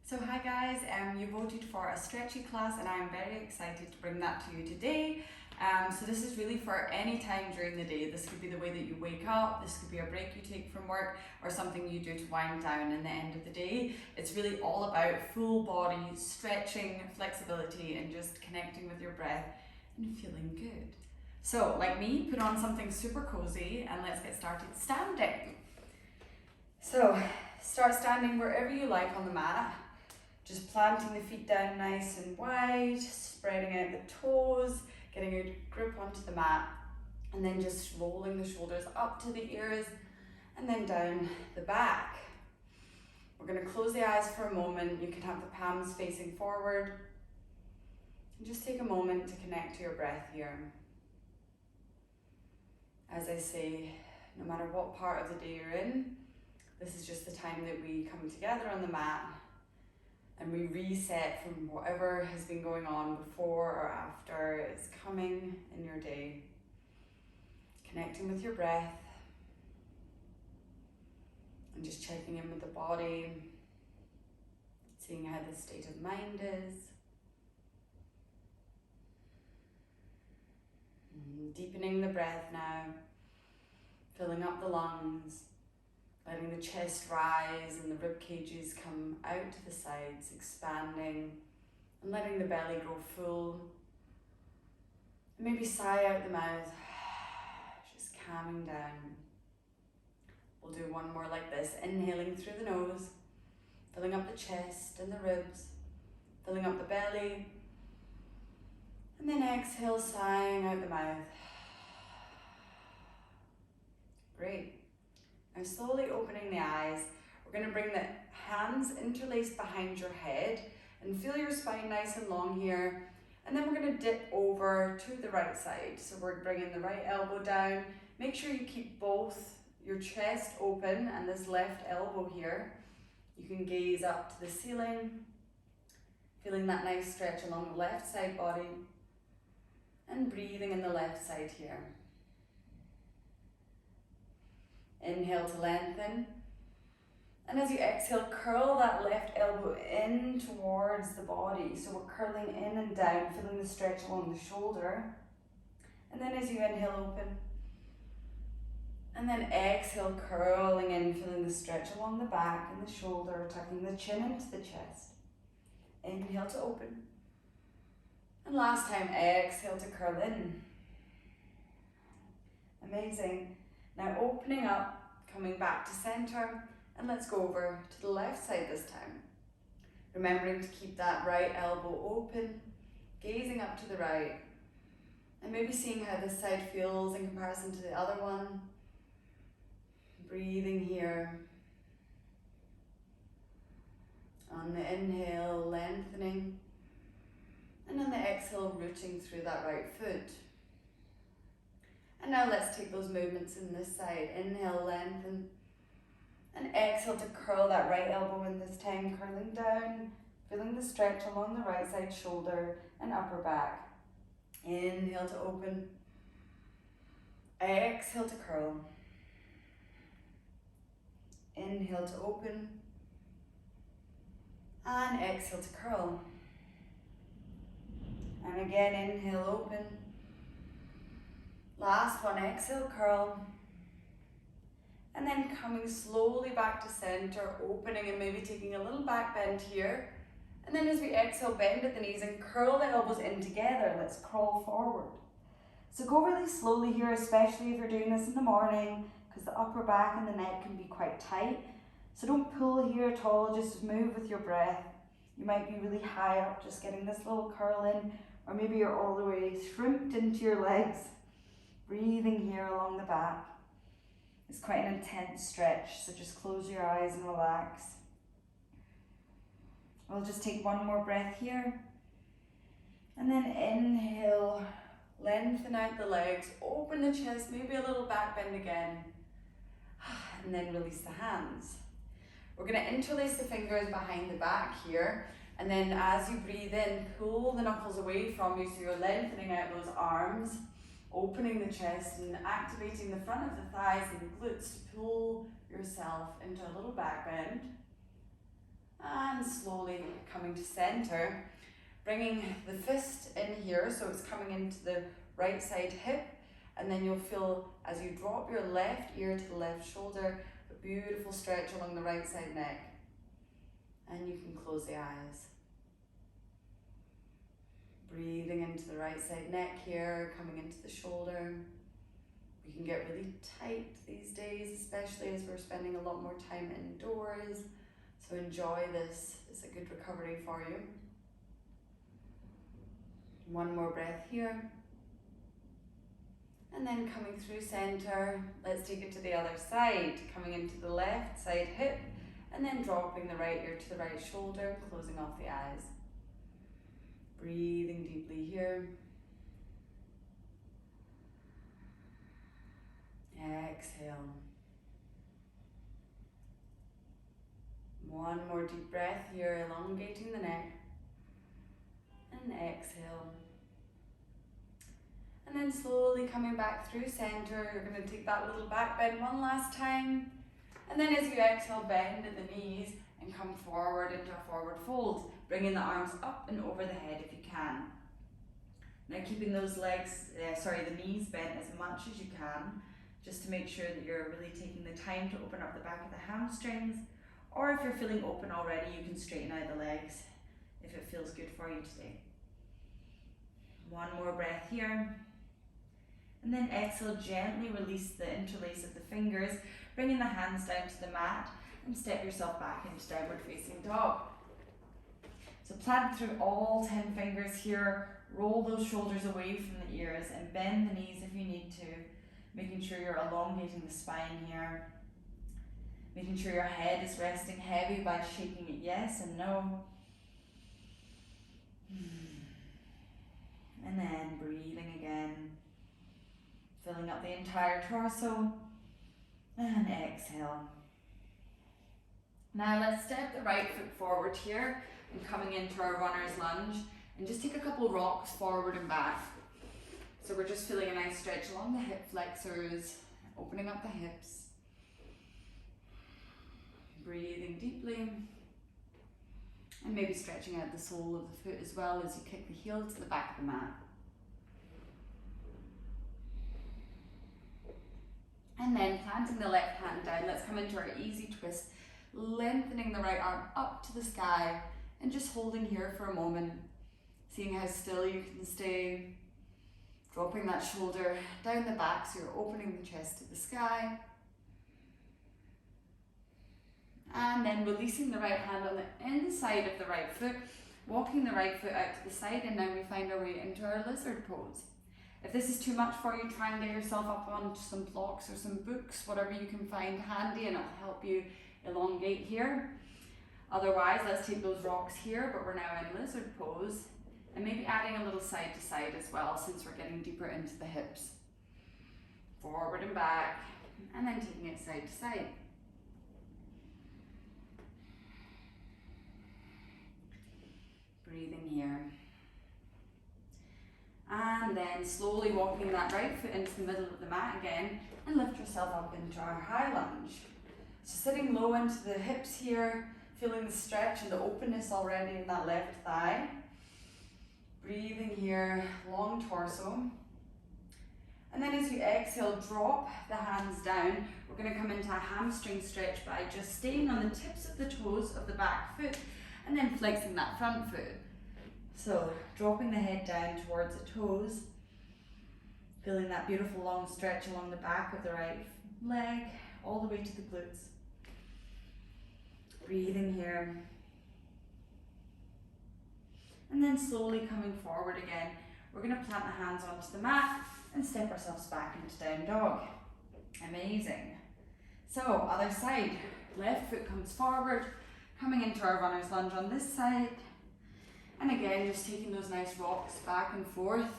So hi guys, you voted for a stretchy class and I'm very excited to bring that to you today. So this is really for any time during the day. This could be the way that you wake up, this could be a break you take from work, or something you do to wind down in the end of the day. It's really all about full body stretching, flexibility, and just connecting with your breath and feeling good. So like me, put on something super cozy and let's get started standing. So start standing wherever you like on the mat. Just planting the feet down nice and wide, spreading out the toes, getting a grip onto the mat, and then just rolling the shoulders up to the ears and then down the back. We're going to close the eyes for a moment. You can have the palms facing forward. And just take a moment to connect to your breath here. As I say, no matter what part of the day you're in, this is just the time that we come together on the mat and we reset from whatever has been going on before or after is coming in your day. Connecting with your breath and just checking in with the body, seeing how the state of mind is. Deepening the breath now, filling up the lungs, letting the chest rise and the rib cages come out to the sides, expanding, and letting the belly grow full. And maybe sigh out the mouth, just calming down. We'll do one more like this, inhaling through the nose, filling up the chest and the ribs, filling up the belly, and then exhale, sighing out the mouth. Great. Now slowly opening the eyes, we're going to bring the hands interlaced behind your head and feel your spine nice and long here. And then we're going to dip over to the right side. So we're bringing the right elbow down. Make sure you keep both your chest open and this left elbow here. You can gaze up to the ceiling, feeling that nice stretch along the left side body and breathing in the left side here. Inhale to lengthen, and as you exhale, curl that left elbow in towards the body. So we're curling in and down, feeling the stretch along the shoulder. And then as you inhale, open. And then exhale, curling in, feeling the stretch along the back and the shoulder, tucking the chin into the chest. Inhale to open. And last time, exhale to curl in. Amazing. Now opening up, coming back to center, and let's go over to the left side this time. Remembering to keep that right elbow open, gazing up to the right, and maybe seeing how this side feels in comparison to the other one. Breathing here. On the inhale, lengthening, and on the exhale, rooting through that right foot. And now let's take those movements in this side. Inhale, lengthen. And exhale to curl that right elbow in this time, curling down, feeling the stretch along the right side shoulder and upper back. Inhale to open. Exhale to curl. Inhale to open. And exhale to curl. And again, inhale, open. Last one, exhale, curl. And then coming slowly back to center, opening and maybe taking a little back bend here. And then as we exhale, bend at the knees and curl the elbows in together. Let's crawl forward. So go really slowly here, especially if you're doing this in the morning, because the upper back and the neck can be quite tight. So don't pull here at all, just move with your breath. You might be really high up, just getting this little curl in, or maybe you're all the way shrimped into your legs. Breathing here along the back. It's quite an intense stretch, so just close your eyes and relax. We'll just take one more breath here. And then inhale, lengthen out the legs, open the chest, maybe a little back bend again. And then release the hands. We're going to interlace the fingers behind the back here. And then as you breathe in, pull the knuckles away from you so you're lengthening out those arms. Opening the chest and activating the front of the thighs and the glutes to pull yourself into a little back bend. And slowly coming to center, bringing the fist in here, so it's coming into the right side hip, and then you'll feel as you drop your left ear to the left shoulder, a beautiful stretch along the right side neck. And you can close the eyes. Breathing into the right side neck here, coming into the shoulder. We can get really tight these days, especially as we're spending a lot more time indoors. So enjoy this, it's a good recovery for you. One more breath here. And then coming through center, let's take it to the other side. Coming into the left side hip, and then dropping the right ear to the right shoulder, closing off the eyes. Breathing deeply here. Exhale. One more deep breath here, elongating the neck. And exhale. And then slowly coming back through center, you're going to take that little back bend one last time. And then as you exhale, bend at the knees and come forward into a forward fold, bringing the arms up and over the head if you can. Now keeping those the knees bent as much as you can, just to make sure that you're really taking the time to open up the back of the hamstrings, or if you're feeling open already, you can straighten out the legs if it feels good for you today. One more breath here. And then exhale, gently release the interlace of the fingers, bringing the hands down to the mat and step yourself back into downward facing dog. So plant through all 10 fingers here, roll those shoulders away from the ears and bend the knees if you need to, making sure you're elongating the spine here, making sure your head is resting heavy by shaking it yes and no. And then breathing again, filling up the entire torso, and exhale. Now let's step the right foot forward here and coming into our runner's lunge, and just take a couple rocks forward and back. So we're just feeling a nice stretch along the hip flexors, opening up the hips. Breathing deeply. And maybe stretching out the sole of the foot as well as you kick the heel to the back of the mat. And then planting the left hand down, let's come into our easy twist, lengthening the right arm up to the sky and just holding here for a moment, seeing how still you can stay, dropping that shoulder down the back so you're opening the chest to the sky. And then releasing the right hand on the inside of the right foot, walking the right foot out to the side, and now we find our way into our lizard pose. If this is too much for you, try and get yourself up onto some blocks or some books, whatever you can find handy, and it'll help you elongate here. Otherwise, let's take those rocks here, but we're now in lizard pose, and maybe adding a little side to side as well, since we're getting deeper into the hips. Forward and back, and then taking it side to side. Breathing here. And then slowly walking that right foot into the middle of the mat again, and lift yourself up into our high lunge. So sitting low into the hips here, feeling the stretch and the openness already in that left thigh. Breathing here, long torso. And then as you exhale, drop the hands down. We're going to come into a hamstring stretch by just staying on the tips of the toes of the back foot and then flexing that front foot. So dropping the head down towards the toes, feeling that beautiful long stretch along the back of the right leg, all the way to the glutes. Breathing here. And then slowly coming forward again, we're going to plant the hands onto the mat and step ourselves back into down dog. Amazing. So other side, left foot comes forward, coming into our runner's lunge on this side. And again, just taking those nice rocks back and forth,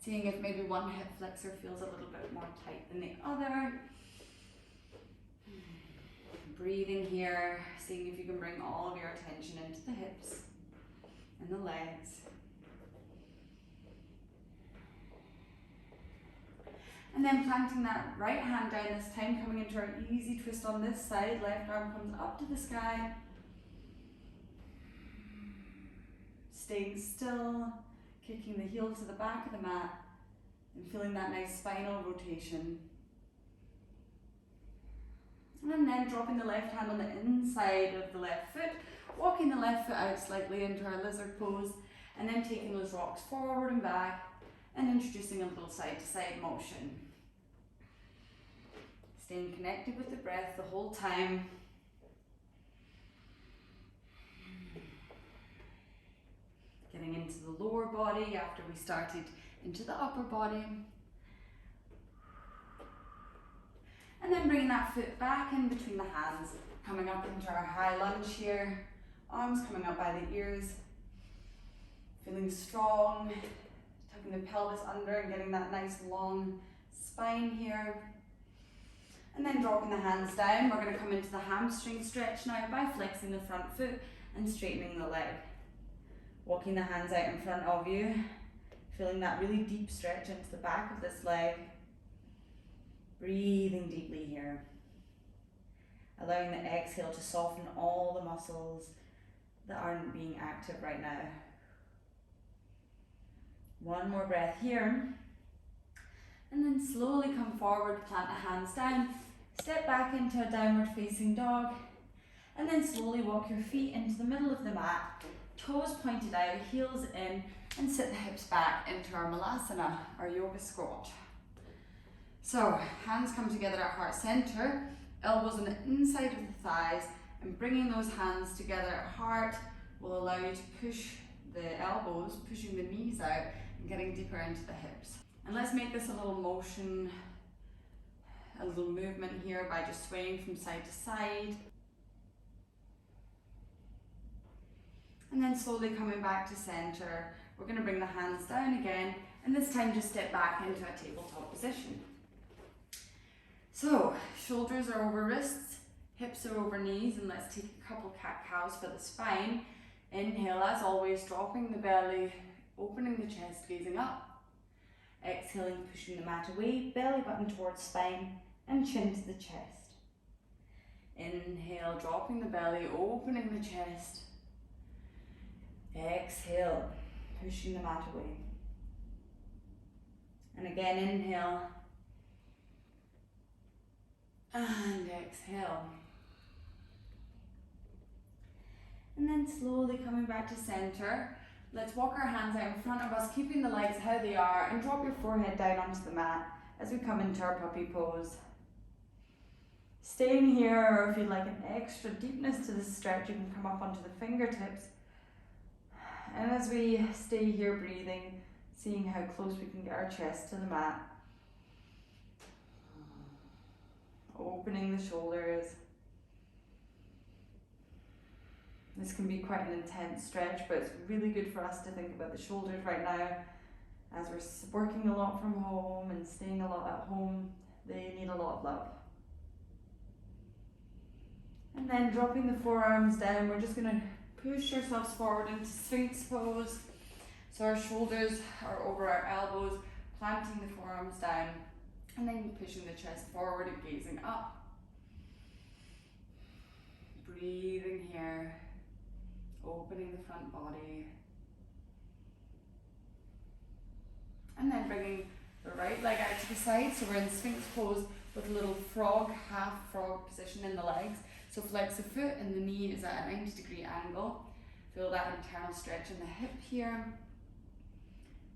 seeing if maybe one hip flexor feels a little bit more tight than the other. Breathing here, seeing if you can bring all of your attention into the hips and the legs. And then planting that right hand down this time, coming into our easy twist on this side. Left arm comes up to the sky. staying still, kicking the heel to the back of the mat, and feeling that nice spinal rotation. And then dropping the left hand on the inside of the left foot, walking the left foot out slightly into our lizard pose, and then taking those rocks forward and back, and introducing a little side to side motion. Staying connected with the breath the whole time. Getting into the lower body after we started into the upper body. And then bringing that foot back in between the hands, coming up into our high lunge here. Arms coming up by the ears. Feeling strong, tucking the pelvis under and getting that nice long spine here. And then dropping the hands down, we're going to come into the hamstring stretch now by flexing the front foot and straightening the leg. Walking the hands out in front of you, feeling that really deep stretch into the back of this leg. Breathing deeply here. Allowing the exhale to soften all the muscles that aren't being active right now. One more breath here. And then slowly come forward, plant the hands down, step back into a downward facing dog, and then slowly walk your feet into the middle of the mat, toes pointed out, heels in, and sit the hips back into our malasana, our yoga squat. So, hands come together at heart center, elbows on the inside of the thighs, and bringing those hands together at heart will allow you to push the elbows, pushing the knees out, and getting deeper into the hips. And let's make this a little motion, a little movement here by just swaying from side to side. And then slowly coming back to center. We're going to bring the hands down again, and this time just step back into a tabletop position. So, shoulders are over wrists, hips are over knees, and let's take a couple cat-cows for the spine. Inhale, as always, dropping the belly, opening the chest, gazing up. Exhaling, pushing the mat away, belly button towards spine, and chin to the chest. Inhale, dropping the belly, opening the chest. Exhale, pushing the mat away. And again, inhale. And exhale. And then slowly coming back to center. Let's walk our hands out in front of us, keeping the legs how they are, and drop your forehead down onto the mat as we come into our puppy pose. Staying here, or if you'd like an extra deepness to this stretch, you can come up onto the fingertips. And as we stay here breathing, seeing how close we can get our chest to the mat. Opening the shoulders. This can be quite an intense stretch, but it's really good for us to think about the shoulders right now. As we're working a lot from home and staying a lot at home, they need a lot of love. And then dropping the forearms down, we're just going to push ourselves forward into Sphinx pose. So our shoulders are over our elbows, planting the forearms down, and then pushing the chest forward and gazing up. Breathing here. Opening the front body. And then bringing the right leg out to the side. So we're in Sphinx pose with a little frog, half frog position in the legs. So flex the foot and the knee is at a 90-degree angle. Feel that internal stretch in the hip here.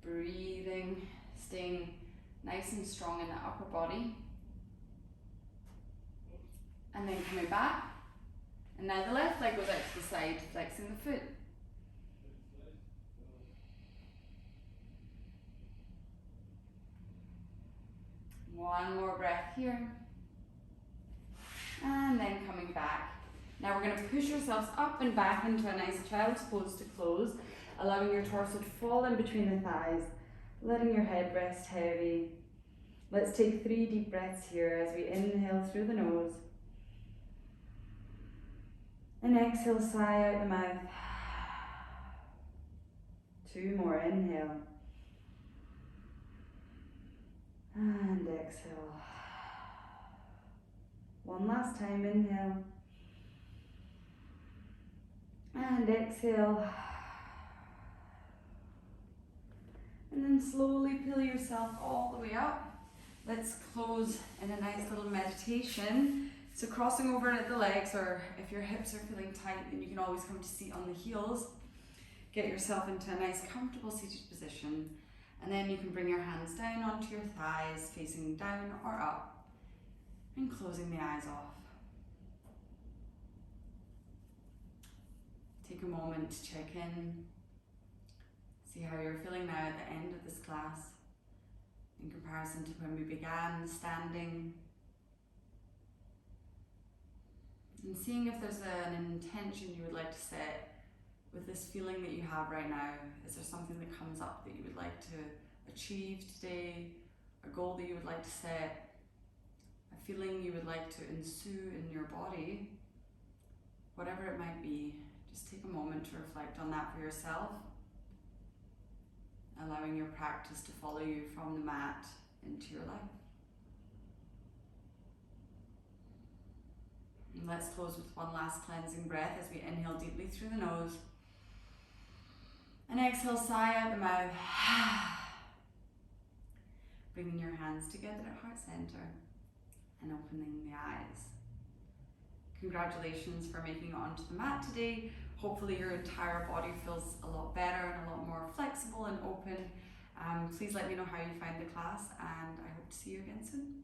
Breathing, staying nice and strong in the upper body. And then coming back. And now the left leg goes out to the side, flexing the foot. One more breath here. And then coming back. Now we're going to push ourselves up and back into a nice child's pose to close, allowing your torso to fall in between the thighs, letting your head rest heavy. Let's take 3 deep breaths here as we inhale through the nose. And exhale, sigh out the mouth. 2 more, inhale. And exhale. One last time, inhale. And exhale. And then slowly peel yourself all the way up. Let's close in a nice little meditation. So crossing over at the legs, or if your hips are feeling tight, then you can always come to seat on the heels. Get yourself into a nice comfortable seated position. And then you can bring your hands down onto your thighs, facing down or up, and closing the eyes off. Take a moment to check in. See how you're feeling now at the end of this class in comparison to when we began standing. And seeing if there's an intention you would like to set with this feeling that you have right now. Is there something that comes up that you would like to achieve today? A goal that you would like to set? A feeling you would like to ensue in your body? Whatever it might be, just take a moment to reflect on that for yourself, allowing your practice to follow you from the mat into your life. And let's close with one last cleansing breath as we inhale deeply through the nose and exhale, sigh out the mouth. Bringing your hands together at heart center and opening the eyes. Congratulations for making it onto the mat today. Hopefully your entire body feels a lot better and a lot more flexible and open. Please let me know how you find the class, and I hope to see you again soon.